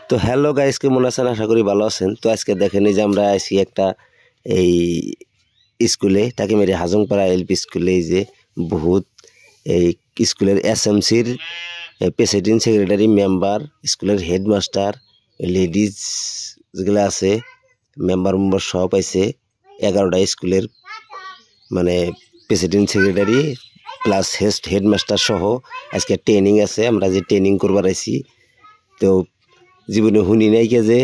তো hello guys, কেমন আছেন? আশা করি ভালো আছেন। তো আজকে দেখেন এই যে আমরা আছি একটা এই স্কুলে, টাকিমারি হাজংপাড়া এলপি স্কুলে। এই যে বহুত এই স্কুলের এসএমসির প্রেসিডেন্ট, সেক্রেটারি, মেম্বার, স্কুলের হেডমাস্টার, লেডিজ যেগুলো আছে মেম্বার সব আছে। 11টা স্কুলের মানে প্রেসিডেন্ট, সেক্রেটারি প্লাস হেডমাস্টার সহ আজকে ট্রেনিং আছে। আমরা যে ট্রেনিং করবার আইছি, তো জীবনে শুনি নাই কে যে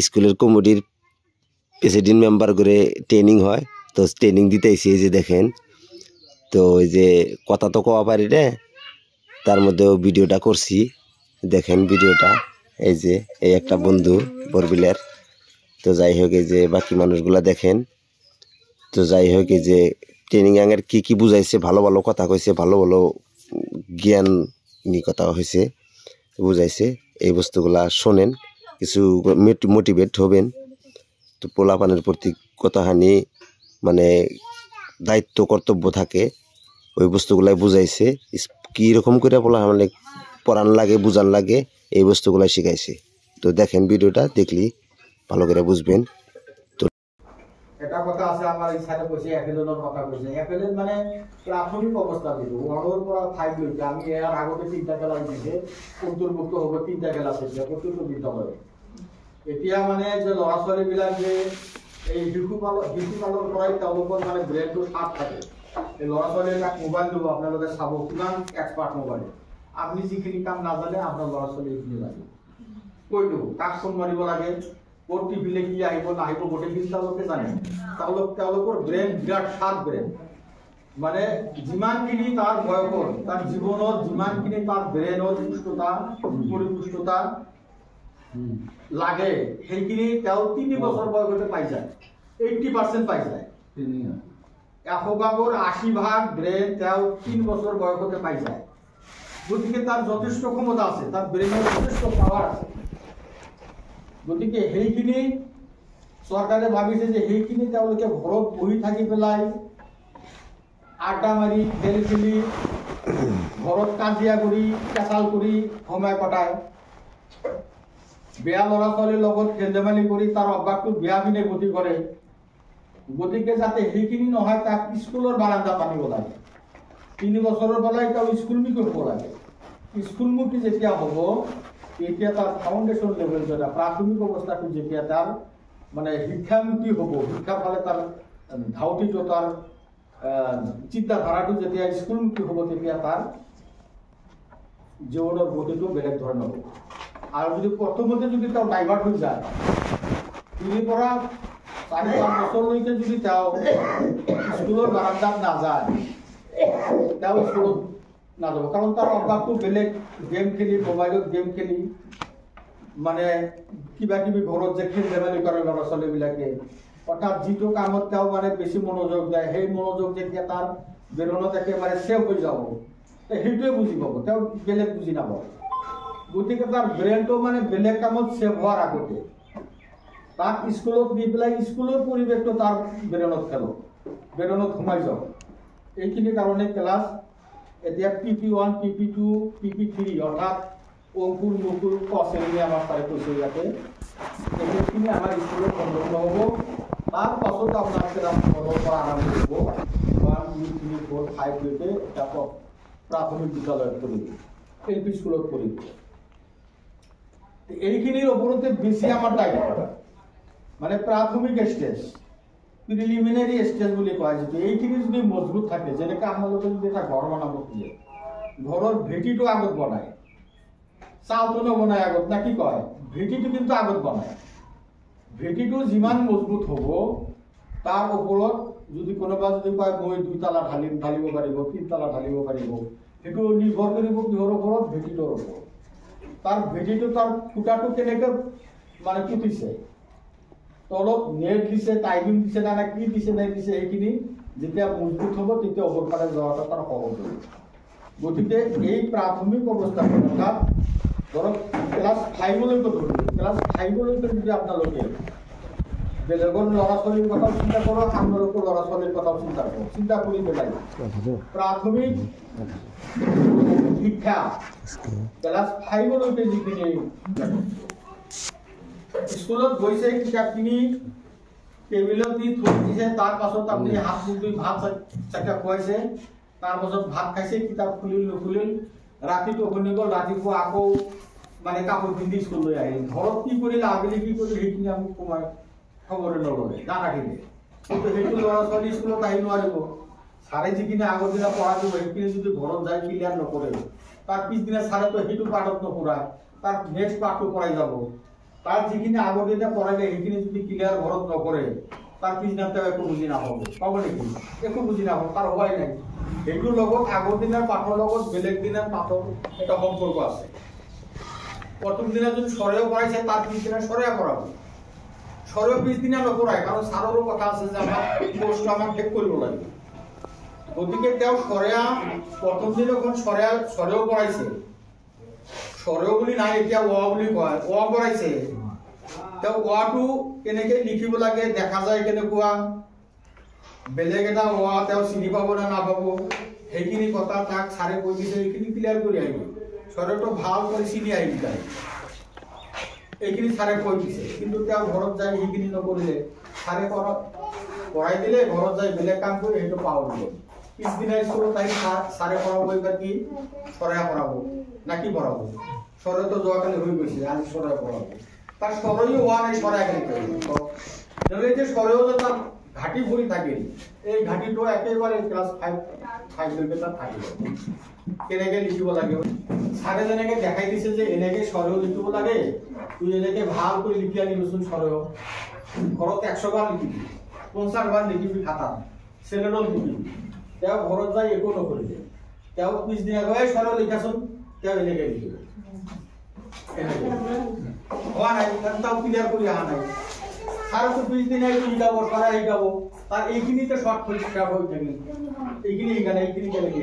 স্কুলের কমিটির প্রেসিডেন্ট মেম্বার করে ট্রেনিং হয়। তো ট্রেনিং দিতে আইছি। এই যে দেখেন, তো ওই যে কথা তো কওয়া পারি রে, তার মধ্যেও ভিডিওটা করছি। দেখেন ভিডিওটা, এই যে এই একটা বন্ধু বরবিলের। তো যাই হোক, এই যে বাকি মানুষগুলা দেখেন। তো যাই হোক, এই যে ট্রেনিং এর কি কি বুঝাইছে, ভালো ভালো কথা কইছে, ভালো ভালো জ্ঞান নিয়ে কথা হয়েছে, বুঝাইছে। এই বস্তুগুলা শোনেন, কিছু মোটিভেট হবেন। তো পোলাপানের প্রতি কতখানি মানে দায়িত্ব কর্তব্য থাকে, ওই বস্তুগুলাই বুঝাইছে। কীরকম করে পোলা মানে পড়ান লাগে, বুঝান লাগে, এই বস্তুগুলাই শিখাইছে। তো দেখেন ভিডিওটা, দেখলি ভালো করে বুঝবেন। এটা কথা আছে আমার এই সাইডে বসে এফএলের কথা কইছে। এফএলের মানে প্রাথমিক অবস্থা দিল 1 পড়া 5 লইতে আমি এর আগতে 3টা খেলা দিছে, অন্তর্ভুক্ত হবে 3টা খেলা আছে, কতটুকু দিতে হবে। এতিয়া মানে যে লৰাছোৱালী বিলাক যে এই শিশু পালন কৰাই তেওঁলোকৰ মানে ব্ৰেইনটো শাৰ্প থাকে। এই লৰাছোৱালী এটা মোবাইল দিব, আপোনালোকে চাব কিমান এক্সপাৰ্ট মোবাইল। আপুনি যিখিনি কাম নাজানে আপোনাৰ লৰাছোৱালী এইখিনি লাগে কৈ দিব, কাক ফোন মাৰিব লাগে, ওৰ টিভিলে কি আহিব নাহিব গোটেইখিনি তেওঁলোকে জানে। তেওঁলোকৰ ব্ৰেইন বিৰাট শাৰ্প ব্ৰেইন। মানে যিমানখিনি তাৰ বয়সৰ, তাৰ জীৱনত যিমানখিনি তাৰ ব্ৰেইনৰ পুষ্টতা পৰিপুষ্টতা লাগে, সেইখিনি তেওঁ 3 বছৰ বয়সতে পাই যায়, 80% পাই যায়। 100 80% ব্ৰেইন তেওঁ 3 বছৰ বয়সতে পাই যায়। গতিকে তাৰ যথেষ্ট ক্ষমতা আছে, তাৰ ব্ৰেইনৰ যথেষ্ট পাৱাৰ আছে। গতিকে সেইখিনি চৰকাৰে ভাবিছে যে সেইখিনি তেওঁলোকে ঘৰত বহি থাকি পেলাই আড্ডা মাৰি খেল খেলি ঘৰত কাজিয়া কৰি কেঁচাল কৰি সময় কটায়। বেয়া ল'ৰা ছোৱালীৰ লগত খেল ধেমালি কৰি তাৰ অভ্যাসটো বেয়া পিনে গতি কৰে। গতিকে যাতে সেইখিনি নহয়, তাক স্কুলৰ বাৰান্দাত আনিব লাগে। 3 বছৰৰ পৰাই তেওঁ স্কুলমুখী কৰিব লাগে। স্কুলমুখী যেতিয়া হ'ব, এতিয়া তার ফাউন্ডেশন লেভেল যেটা প্রাথমিক অবস্থাটো যেতিয়া তার মানে শিক্ষামুখী হ'ব, শিক্ষার ফালে তার ধাউতিটো, তার চিন্তাধারাটো যেতিয়া স্কুলমুখী হ'ব, তেতিয়া তার জীৱনৰ গতিটো বেলেগ ধৰণৰ হ'ব। আৰু যদি প্ৰথমতে যদি তেওঁ ডাইভাৰ্ট হৈ যায়, 3 পৰা 4-5 বছৰলৈকে যদি তেওঁ স্কুলৰ বাৰান্দাত নাযায়, তেওঁ স্কুলত নাযাব। কারণ তার অভ্যাসটো বেলেগ, গেম খেলি, মোবাইলত গেম খেলি, মানে কিবা কিবি ঘৰত যে খেল ধেমালি কৰে ল'ৰা ছোৱালীবিলাকে, অৰ্থাৎ যিটো কামত তেওঁ মানে বেছি মনোযোগ দিয়ে, সেই মনোযোগ যেতিয়া তাৰ ব্ৰেইনত একেবাৰে ছেভ হৈ যাব, সেইটোৱে বুজি পাব, তেওঁ বেলেগ বুজি নাপাব। গতিকে তাৰ ব্ৰেইনটো মানে বেলেগ কামত ছেভ হোৱাৰ আগতে তাক স্কুলত নি পেলাই স্কুলৰ পৰিৱেশটো তাৰ ব্ৰেইনত খেলক, ব্ৰেইনত সোমাই যাওক। এইখিনি কাৰণে ক্লাছ এতিয়া PP1, PP2, PP3 অর্থাৎ অঙ্কুর মুকুর ক শ্রেণী আমার তাই কৈছে ইয়াতে। এইখিনি আমার স্কুলত সম্পূর্ণ হ'ব। তার পাছত আপনার ক্লাস 1 পৰা আৰম্ভ হ'ব, 1, 2, 3, 4, 5 লৈকে এটা প্ৰাথমিক বিদ্যালয়ত পঢ়িব, এলপি স্কুলত পঢ়িব। এইখিনিৰ ওপৰতে বেছি আমাৰ দায়িত্ব, মানে প্ৰাথমিক স্টেজ, প্রিলিমিনারি স্টেজ বুলি কয়। যেটো এইখিনি যদি মজবুত থাকে, যেনেকৈ আপোনালোকে যদি এটা ঘৰ বনাব খোজে, ঘৰৰ ভেটিটো আগত বনায়, চাউটো নবনায় আগত, না কি কয়, ভেটিটো কিন্তু আগত বনায়। ভেটিটো যিমান মজবুত হ'ব, তাৰ ওপৰত যদি কোনোবা যদি কয় মই 2 তালা ঢালিব পাৰিব, 3 তালা ঢালিব পাৰিব, সেইটো নিৰ্ভৰ কৰিব কিহৰ ওপৰত, ভেটিটোৰ ওপৰত। তাৰ ভেটিটো, তাৰ খুঁটাটো কেনেকৈ মানে পুতিছে, তলত নেট দিছে, টাইমিং দিছে না কি দিছে নাই দিছে, সেইখিনি যেতিয়া মজবুত হ'ব, তেতিয়া ওপৰফালে যোৱাটো তাৰ সহজ হ'ব। গতিকে এই প্ৰাথমিক অৱস্থাত অৰ্থাৎ ধৰক ক্লাছ 5লৈকে ধৰিব, ক্লাছ 5লৈকে যদি আপোনালোকে বেলেগৰ ল'ৰা ছোৱালীৰ কথাও চিন্তা কৰক, আপোনালোকৰ ল'ৰা ছোৱালীৰ কথাও চিন্তা কৰক, চিন্তা কৰি পেলাই প্ৰাথমিক শিক্ষা ক্লাছ 5লৈকে যিখিনি স্কুলত গৈছে কিতাপখিনি টেবিলত দি থৈ দিছে, তাৰ পাছত আপুনি হাত মুখ ধুই ভাত চাকা খুৱাইছে, তাৰ পাছত ভাত খাইছে, কিতাপ খুলিল নুখুলিল, ৰাতি টোপনি গ'ল, ৰাতিপুৱা আকৌ মানে কাপোৰ পিন্ধি স্কুললৈ আহিল। ঘৰত কি কৰিলে, আবেলি কি কৰিলে সেইখিনি আমি কোনোবাই খবৰে নল'লে, নাথাকিলে। কিন্তু সেইটো ল'ৰা ছোৱালী স্কুলত আহি নোৱাৰিব। ছাৰে যিখিনি আগৰ দিনা পঢ়া দিব সেইখিনি যদি ঘৰত যায় ক্লিয়াৰ নকৰে, তাৰ পিছদিনা ছাৰেতো সেইটো পাঠত নপঢ়ায়, তাৰ নেক্সট পাঠটো পঢ়াই যাব। তাৰ যিখিনি আগৰ দিনা পঢ়াইলে সেইখিনি যদি ক্লিয়াৰ ঘৰত নকৰে, তাৰ পিছদিনা তেওঁ একো বুজি নাপাব। পাব নেকি? একো বুজি নাপাব, তাৰ হোৱাই নাই। সেইটোৰ লগত আগৰ দিনাৰ পাঠৰ লগত বেলেগ দিনাৰ পাঠৰ এটা সম্পৰ্ক আছে। প্ৰথম দিনা যদি স্বৰেও পঢ়াইছে, তাৰ পিছদিনা স্বৰেয়া পঢ়াব। স্বৰেও পিছদিনা নপঢ়ায়, কাৰণ ছাৰৰো কথা আছে যে আমাৰ কোৰ্চটো আমাক শেষ কৰিব লাগিব। গতিকে তেওঁ স্বৰেয়া প্ৰথম দিনাখন স্বৰেও পঢ়াইছে, স্বৰেও বুলি নাই, এতিয়া অ বুলি কয়, অ পঢ়াইছে। তেওঁ অটো কেনেকে লিখিব লাগে দেখা যায়, কেনেকুৱা বেলেগ এটা অ তেওঁ চিনি পাব না নাপাব, সেইখিনি কথা তাক ছাৰে কৈ দিছে, সেইখিনি ক্লিয়াৰ কৰি আহিব। স্বৰেটো ভাল কৰি চিনি আহিব তাই, এইখিনি ছাৰে কৈ দিছে। কিন্তু তেওঁ ঘৰত যায় সেইখিনি নকৰিলে, ছাৰে পঢ়াই দিলে, ঘৰত যায় বেলেগ কাম কৰি সেইটো পাহৰি গ'ল। পিছদিনা স্কুলত আহি ছাৰে পঢ়াব, এইবাৰ কি স্বৰেয়া পঢ়াব না কি পঢ়াব? স্বৰেটো যোৱাকালি হৈ গৈছে, আজি স্বৰেয়া পঢ়াব। তার স্বরই হওয়া নাই, স্বরে একেবারে যে স্বরেও যে তার ঘাটি ভরি থাকে, এই ঘাটিটো একেবারে ক্লাস 5 লৈকে তার থাকিব। কেনেকে লিখিব লাগে ছাৰে যেনেকে দেখাই দিছে যে এনেকে স্বৰেও লিখিব লাগে, তুই এনেকে ভাল কৰি লিখি আনিবচোন স্বৰেও। ঘৰত 100 বাৰ লিখিবি, 50 বাৰ লিখিবি খাতাত, ছেলেডত লিখিবি। তেওঁ ঘৰত যাই একো নকৰিলে, তেওঁ পিছদিনা গৈ স্বৰেও লিখাচোন, তেওঁ এনেকে লিখিব। হওয়া নাই, তাও ক্লিয়ার করে আহা নাই। সারা তো পিছদিনে শিখাব, সারা শিখাব, তার এইখিনিতে শর্ট পরীক্ষা হয়ে থাকে, এইখিনি শিখানে এইখিনি কেনেকে।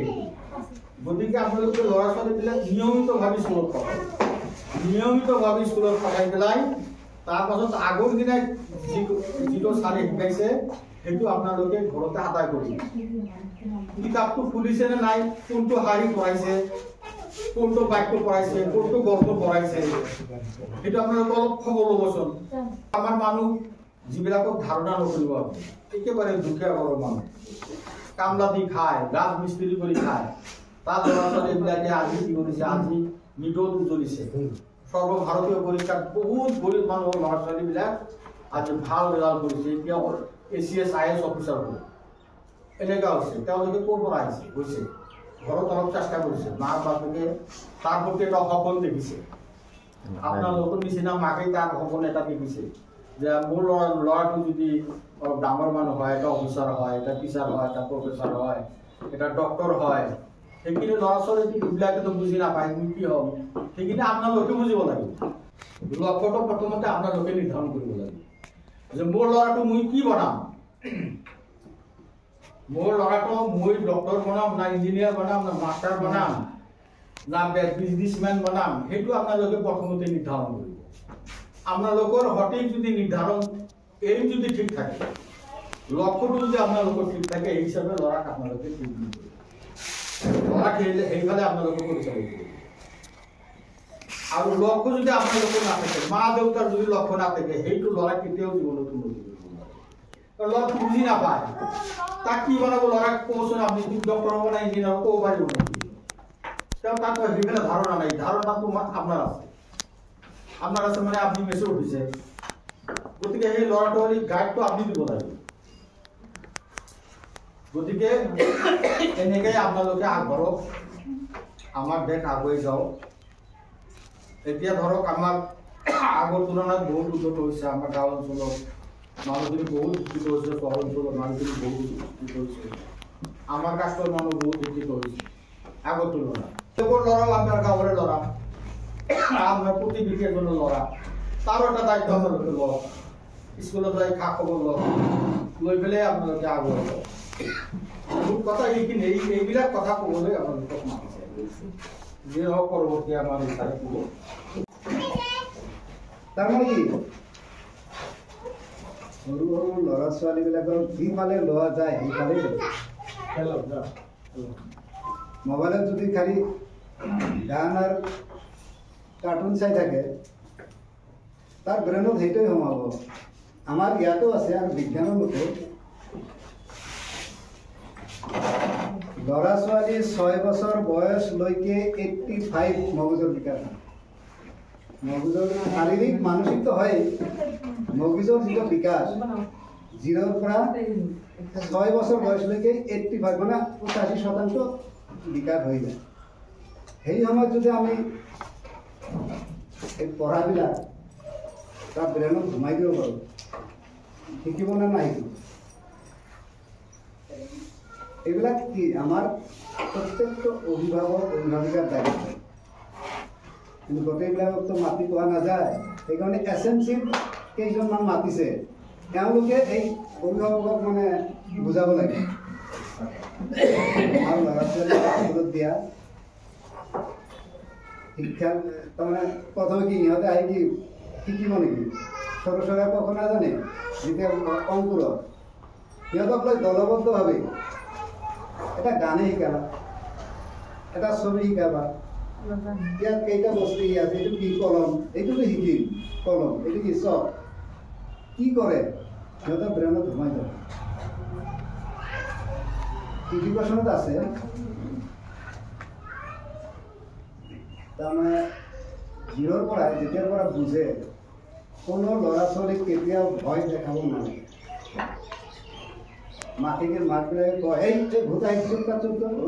গতিকে আপোনালোকে ল'ৰা ছোৱালীবিলাক নিয়মিতভাৱে স্কুলত পঠায়, নিয়মিতভাৱে স্কুলত পঠাই পেলাই তাৰ পাছত আগৰ দিনা যিটো ছাৰে শিকাইছে সেইটো আপোনালোকে ঘৰতে আদায় কৰিব। কিতাপটো খুলিছে নে নাই, কোনটো শাৰী পঢ়াইছে, কোনটো বাক্য পঢ়াইছে, কোনটো গল্প পঢ়াইছে, সেইটো আপোনালোকে অলপ খবৰ ল'বচোন। আমাৰ মানুহ যিবিলাকক ধাৰণা নকৰিব, একেবাৰে দুখীয়া ঘৰৰ মানুহ, কামলা দি খায়, গাছ মিস্ত্ৰী কৰি খায়, তাৰ ল'ৰা ছোৱালীবিলাকে আজি কি কৰিছে, আজি নিটত জ্বলিছে। সৰ্বভাৰতীয় পৰীক্ষাত বহুত গৰীব মানুহৰ ল'ৰা ছোৱালীবিলাক আজি ভাল ৰিজাল্ট কৰিছে, এতিয়া ACS IAS অফিচাৰ হ'ল। এনেকুৱা হৈছে, তেওঁলোকে ক'ৰ পৰা আহিছে, গৈছে ঘৰত অলপ চেষ্টা কৰিছে, মাক বাপেকে তাৰ প্ৰতি এটা সপোন দেখিছে। আপোনালোকৰ নিচিনা মাকে তাৰ সপোন এটা দেখিছে যে মোৰ ল'ৰাটো যদি অলপ ডাঙৰ মানুহ হয়, এটা অফিচাৰ হয়, এটা টিচাৰ হয়, এটা প্ৰফেচাৰ হয়, এটা ডক্টৰ হয়। সেইখিনি ল'ৰা ছোৱালীবিলাকেতো বুজি নাপায় কি হ'ম, সেইখিনি আপোনালোকে বুজিব লাগিব। লক্ষ্যটো প্ৰথমতে আপোনালোকে নিৰ্ধাৰণ কৰিব লাগিব যে মোৰ ল'ৰাটো মই কি বনাম, মোৰ ল'ৰাটো মই ডক্টৰ বনাম না ইঞ্জিনিয়াৰ বনাম না মাষ্টাৰ বনাম না বিজনেছমেন বনাম, সেইটো আপোনালোকে প্ৰথমতে নিৰ্ধাৰণ কৰিব। আপোনালোকৰ সঠিক যদি নিৰ্ধাৰণ এই যদি ঠিক থাকে, লক্ষ্যটো যদি আপোনালোকৰ ঠিক থাকে, এই হিচাপে ল'ৰাক আপোনালোকে ঠিক কৰিব, ল'ৰাক সেইফালে আপোনালোকে পৰিচালিত কৰিব। আৰু লক্ষ্য যদি আপোনালোকৰ নাথাকে, মা দেউতাৰ যদি লক্ষ্য নাথাকে, সেইটো ল'ৰা কেতিয়াও জীৱনত উন্নতি কৰিব নোৱাৰে। ল'ৰাটো বুজি নাপায়, তাক কি বনাব, ল'ৰাক কওঁচোন আপুনি ডক্টৰ হ'ব না ইঞ্জিনিয়াৰ ক'ব পাৰিব নেকি? তেওঁ তাক সেইফালে ধাৰণা নাই, ধাৰণাটো আপোনাৰ আছে, আপনাৰ আছে মানে আপনি মেসে উঠিছে। গতিকে সেই ল'ৰাটোৰ গাইডটো আপনি দিব লাগিব। গতিকে এনেকৈ আপোনালোকে আগবাঢ়ক, আমাৰ দেশ আগুৱাই যাওক। এতিয়া ধৰক আমাৰ আগৰ তুলনাত বহুত উন্নত হৈছে, আমাৰ গাঁও অঞ্চলত মানুহখিনি বহুত শিক্ষিত হৈছে, চহৰ অঞ্চলত মানুহখিনি বহুত শিক্ষিত হৈছে, আমাৰ কাষ্টৰ মানুহ বহুত শিক্ষিত হৈছে আগৰ তুলনাত। তেওঁলোকৰ ল'ৰাও আমাৰ গাঁৱৰে ল'ৰা, আপনাৰ প্ৰতিবেশী এজনেৰ ল'ৰা, তাৰও একটা দায়িত্ব আপনাদেৰ লওক, স্কুলত যাই খা খবৰ লওক, লৈ পেলাই আপোনালোকে আগুৱাই যাওক। মোৰ কথা এইখিনি, এইবিলাক কথা ক'বলৈ আপোনালোকক মাতিছে, যি হওক পৰৱৰ্তী আমাৰ বিচাৰে ক'ব। তাৰমানে কি সৰু সৰু ল'ৰা ছোৱালীবিলাকৰ যিফালে লোৱা যায় সেইফালে মোবাইলত যদি খালি গান আৰু কাৰ্টুন চাই থাকে, তাৰ ব্ৰেইনত সেইটোৱে সোমাব। আমাৰ ইয়াতো আছে আৰু বিজ্ঞানৰ মতে ল'ৰা ছোৱালী 6 বছৰ বয়সলৈকে 85 মগজুৰ বিকাশ হয়। মগজুৰ শাৰীৰিক মানসিকটো হয়, মগজুৰ যিটো বিকাশ 0ৰ পৰা 6 বছৰ বয়সলৈকে 85 মানে 85% বিকাশ হৈ যায়। সেই সময়ত যদি আমি এই পঢ়াবিলাক তাৰ ব্ৰেইনত ঘুমাই দিব পাৰোঁ, শিকিব নে নাহিব? এইবিলাক কি আমাৰ প্ৰত্যেকটো অভিভাৱিকাৰ দায়িত্ব, কিন্তু গোটেইবিলাকতো মাতি পোৱা নাযায়। সেইকাৰণে SMCত কেইজনমান মাতিছে, তেওঁলোকে এই অভিভাৱকক মানে বুজাব লাগে আৰু ল'ৰা ছোৱালীক স্কুলত দিয়া শিক্ষা তাৰমানে প্ৰথমে কি ইহঁতে আহি কি শিকিব নেকি? সৰু সৰু কখন নাজানে, যেতিয়া অংকুৰত সিহঁতক লৈ দলবদ্ধভাৱে এটা গানে শিকাবা, এটা ছবি শিকাবা, ইয়াত কেইটা বস্তু আছে, এইটো কি কলম, এইটোতো শিকিম কলম, এইটো কি চক, কি কৰে সিহঁতৰ ব্ৰেইনত সোমাই যাব। এডুকেশ্যনত আছে তাৰমানে 0ৰ পৰা যেতিয়াৰ পৰা বুজে কোনো ল'ৰা ছোৱালীক কেতিয়াও ভয় দেখাব নালাগে। মাটিকে মাকবিলাকে কয় এই ভূত আহিছিল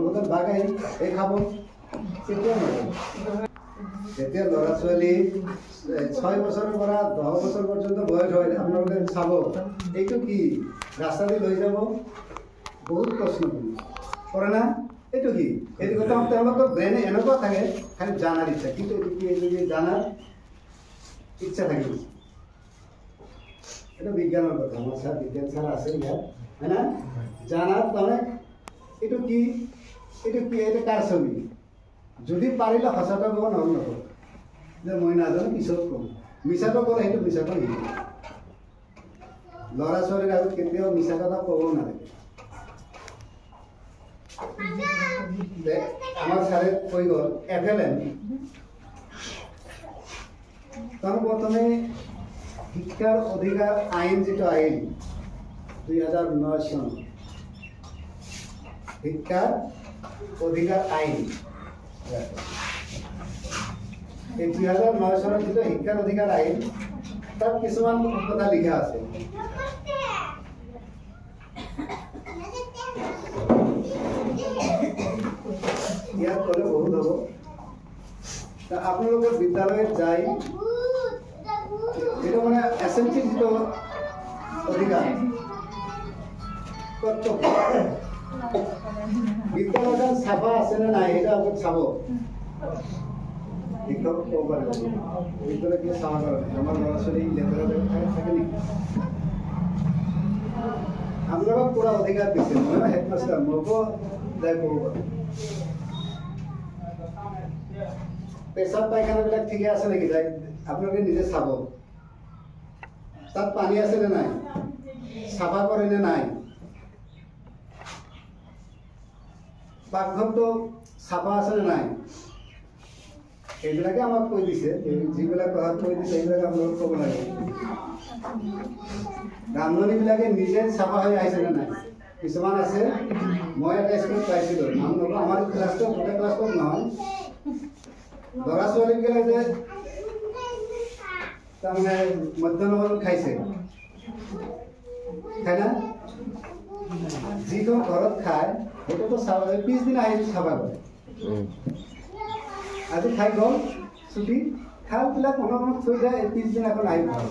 ভূতৰ বাঘ আহি এই খাব, কেতিয়াও নকয়। যেতিয়া ল'ৰা ছোৱালী 6 বছৰৰ পৰা 10 বছৰ পৰ্যন্ত বয়স হয়, আপোনালোকে চাব এইটো কি ৰাস্তা দি লৈ যাব, বহুত প্ৰশ্ন কৰে না, এইটো কি, এইটো কথা তেওঁলোকৰ ব্ৰেইনে এনেকুৱা থাকে খালি জানাৰ ইচ্ছা, কিন্তু এইটো কি, এইটো কি জানাৰ ইচ্ছা থাকিব। এটা বিজ্ঞানৰ কথা, আমাৰ স্যাৰ বিজ্ঞান স্যাৰ আছে ইয়াত, হয় না? জানাৰ মানে এইটো কি, এইটো কি, এটা কাৰ ছবি, যদি পাৰিলে সঁচাটো ক'ব, নহ'লে নক'ব, যে মই নাজানো পিছত ক'ম, মিছাটো ক'লে সেইটো মিছাটো শিকিব। ল'ৰা ছোৱালীৰ আগত কেতিয়াও মিছা কথা ক'ব নালাগে। আমাৰ স্যাৰে কৈ গ'ল FLN, তাৰ প্ৰথমে শিক্ষাৰ অধিকাৰ আইন যিটো আহিল 2009 চন, শিক্ষাৰ অধিকাৰ আইন, এই 2009 চনত যিটো শিক্ষাৰ অধিকাৰ আইন তাত কিছুমান কথা লিখা আছে। ইয়াত ক'লে বহুত হ'ব, আপোনালোকৰ বিদ্যালয়ত যাই যেটা মানে SMC যেটা অধিকার কর্তব্য, বিদ্যালয়টা সাফা আছে না নাই এটা আপনি চাব, শিক্ষক ক'ব পাৰিব বিদ্যালয় কি চাফা কৰে, আমাৰ ল'ৰা ছোৱালী লেতেৰা থাকে নেকি? আপোনালোকক পুৰা অধিকাৰ দিছে, মই হেডমাষ্টাৰ মোকো যাই ক'ব পাৰোঁ পেচাব পায়খানাবিলাক ঠিকে আছে নেকি, যাই আপোনালোকে নিজে চাব, তাত পানী আছে নে নাই, চাফা কৰে নে নাই, পাকঘৰটো চাফা আছে নে নাই, এইবিলাকে আমাক কৈ দিছে। যিবিলাক কথা কৈ দিছে এইবিলাক আপোনালোক ক'ব লাগে। ৰান্ধনীবিলাকে নিজে চাফা হৈ আহিছে নে নাই, কিছুমান আছে, মই এটা স্কুলত পাইছিলোঁ, নাম নকওঁ, আমাৰ ক্লাছটো গোটেই ক্লাছটো নহয়, ল'ৰা ছোৱালীবিলাক যে তাৰমানে মধ্যাহ্ন খাইছে, খাই না, যিখন ঘৰত খায় সেইটোতো চাফা, পিছদিনা আহি চাফা কৰে, আজি খাই গ'ল ছুটি, খালবিলাক মনে মনে থৈ যায়, পিছদিনাখন আহি ঘৰ,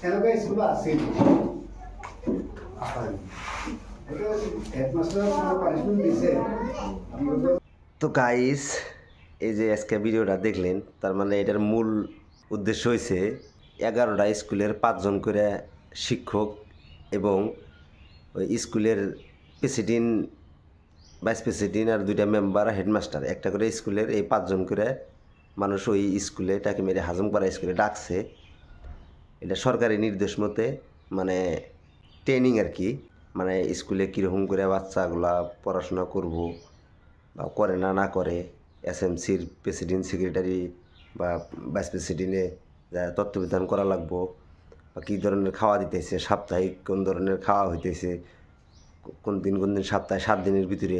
এনেকুৱা স্কুলো আছিল। হেডমাষ্টাৰ পানিশমেন্ট দিছে। তো গাইস, এই যে আজকে ভিডিওটা দেখলেন, তার মানে এটার মূল উদ্দেশ্য হয়েছে 11টা স্কুলের 5 জন করে শিক্ষক এবং ওই স্কুলের প্রেসিডেন্ট, ভাইস প্রেসিডেন্ট আর 2টা মেম্বার, হেডমাস্টার, একটা করে স্কুলের এই 5 জন করে মানুষ ওই স্কুলে টাকি মেরে হাজমপাড়া স্কুলে ডাকছে। এটা সরকারি নির্দেশ মতে মানে ট্রেনিং আর কি, মানে স্কুলে কীরকম করে বাচ্চাগুলা পড়াশোনা করব বা করে না করে, SMCর প্রেসিডেন্ট সেক্রেটারি বা ভাইস প্রেসিডেন্টে যা তত্ত্বাবধান করা লাগবো, বা কী ধরনের খাওয়া দিতেছে, সাপ্তাহিক কোন ধরনের খাওয়া হইতেছে, কোন দিন সপ্তাহে 7 দিনের ভিতরে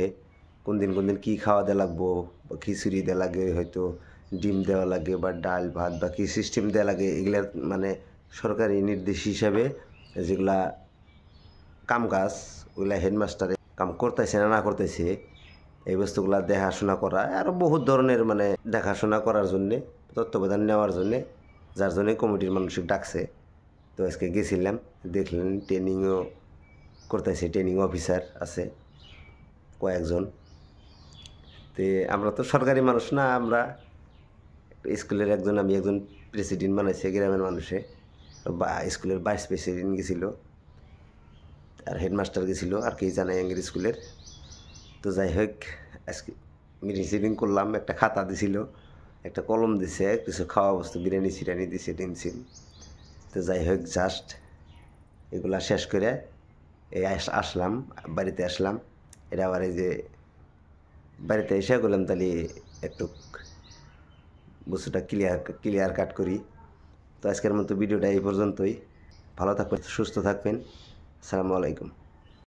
কোন দিন কী খাওয়া দেওয়া লাগবো, বা খিচুড়ি দেওয়া লাগে, হয়তো ডিম দেওয়া লাগে, বা ডাল ভাত বা কী সিস্টেম দেওয়া লাগে, এগুলার মানে সরকারি নির্দেশ হিসাবে যেগুলা কাম কাজ ওগুলা হেডমাস্টারে কাম করতেছে না করতেছে এই বস্তুগুলা দেখাশোনা করা, আরও বহুত ধরনের মানে দেখাশোনা করার জন্যে, তত্ত্বাবধান নেওয়ার জন্যে, যার জন্যে কমিটির মানুষকে ডাকছে। তো আজকে গেছিলাম, দেখলেন ট্রেনিংও করতেছে, ট্রেনিং অফিসার আছে কয়েকজন। তো আমরা তো সরকারি মানুষ না, আমরা স্কুলের আমি একজন প্রেসিডেন্ট বানাইছে গ্রামের মানুষে, বা স্কুলের ভাইস প্রেসিডেন্ট গেছিল, আর হেডমাস্টার গেছিল, আর কি জানাই আঙ্গের স্কুলের। তো যাই হোক, আজকে মিটিং করলাম, একটা খাতা দিছিল, একটা কলম দিছে, কিছু খাওয়া বস্তু বিরিয়ানি সিরিয়ানি দিছে, টেনসিল। তো যাই হোক, জাস্ট এগুলা শেষ করে এই আসলাম, বাড়িতে আসলাম। এটা আবার এই যে বাড়িতে এসে করলাম, তাহলে একটু বস্তুটা ক্লিয়ার কাট করি। তো আজকের মতো ভিডিওটা এই পর্যন্তই। ভালো থাকবেন, সুস্থ থাকবেন। আসসালামু আলাইকুম।